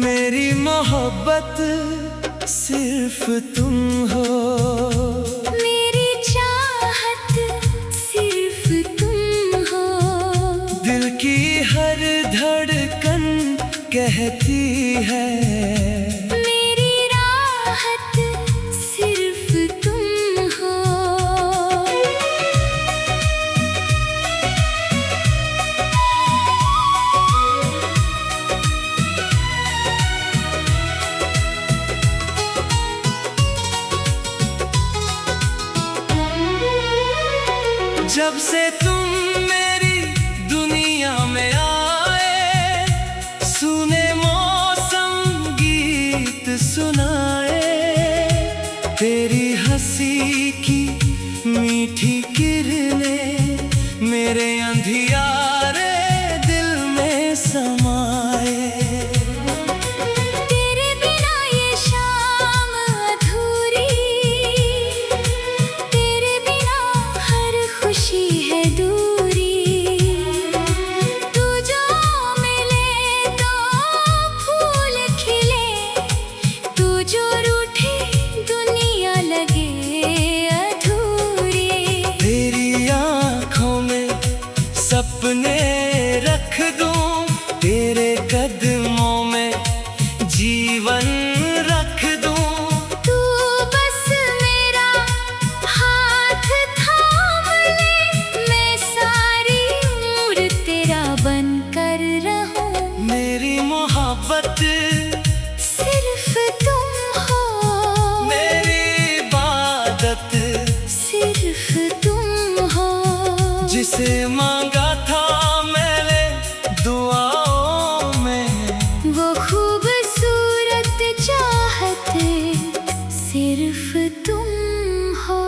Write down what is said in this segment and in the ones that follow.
मेरी मोहब्बत सिर्फ तुम हो, मेरी चाहत सिर्फ तुम हो। दिल की हर धड़कन कहती है मेरी राहत सिर्फ तुम हो। जब से तुम मेरी दुनिया में आए, सुने मौसम गीत सुनाए, तेरी हंसी की मीठी किरणें मेरे अंधियारे दिल में समाए। तेरे बिना ये शाम अधूरी, तेरे बिना हर खुशी है दूरी। तू जो मिले तो फूल खिले, तू जो रूठे दुनिया लगे अधूरी। तेरी आँखों में सपने रख दूं, तेरे कदमों में जीवन रख दूं। तू बस मेरा हाथ थाम ले, मैं सारी उम्र तेरा बनकर रहूं। मेरी मोहब्बत सिर्फ तुम हो, मेरी इबादत, सिर्फ तुम हो। जिसे मांगा था मैंने दुआओं में, वो खूबसूरत चाहत सिर्फ तुम हो।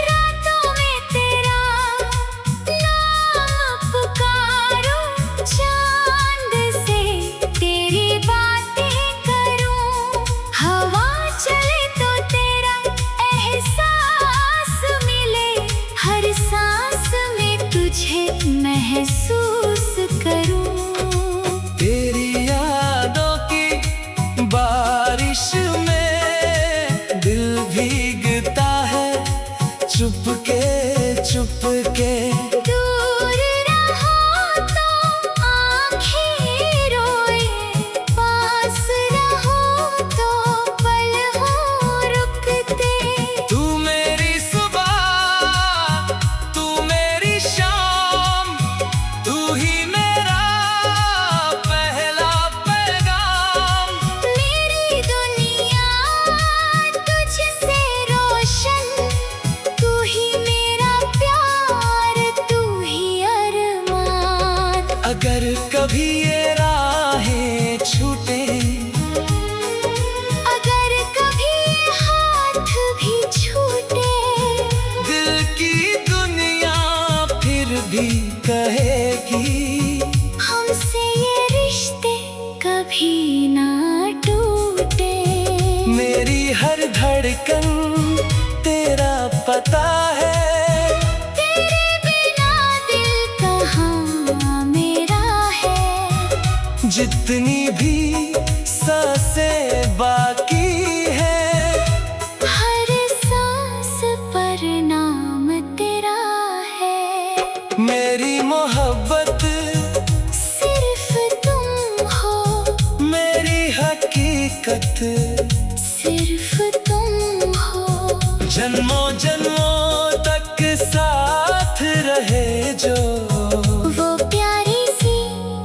रातों में तेरा नाम पुकारूं, चांद से तेरी बातें करूं। हवा चले तो तेरा एहसास मिले, हर सांस में तुझे महसूस करूं। तेरी यादों की बारिश में दिल भीगता है चुपके चुपके। दूर रहो तो आँखें रोए, पास रहो तो पल हो रुकते। तू मेरी सुबह, तू मेरी शाम, तू ही मेरा पहला पैगाम। मेरी दुनिया तुझसे रोशन, तू ही मेरा प्यार, तू ही अरमान। अगर कभी ये राहें छूटे, अगर कभी हाथ भी छूटे, दिल की दुनिया फिर भी कहेगी हमसे ये रिश्ते कभी ना टूटे। मेरी हर धड़कन तेरा पता है, तेरे बिना दिल कहाँ मेरा है। जितनी भी सांसें बाकी है, हर सांस पर नाम तेरा है। मेरी मोहब्बत सिर्फ तुम हो, मेरी हकीकत, सिर्फ तुम हो। जन्मों जन्मों तक साथ रहे जो, वो प्यारी सी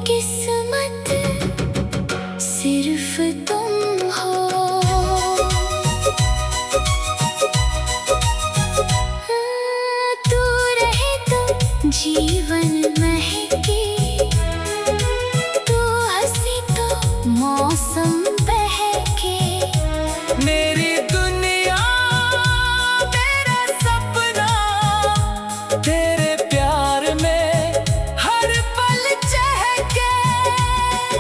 किस्मत सिर्फ तुम हो। तू रहे तो जीवन मेरी दुनिया मेरा सपना, तेरे प्यार में हर पल चहके।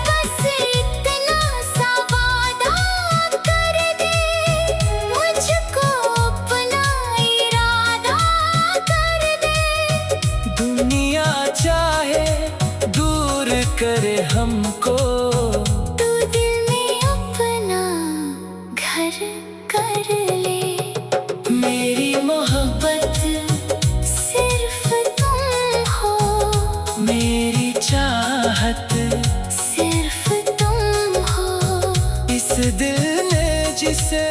बस इतना सा वादा कर दे, मुझको अपना इरादा कर दे। दुनिया चाहे दूर करे हमको, तू दिल में अपना घर कर ले। मेरी मोहब्बत सिर्फ तुम हो, मेरी चाहत सिर्फ तुम हो। इस दिल ने जिसे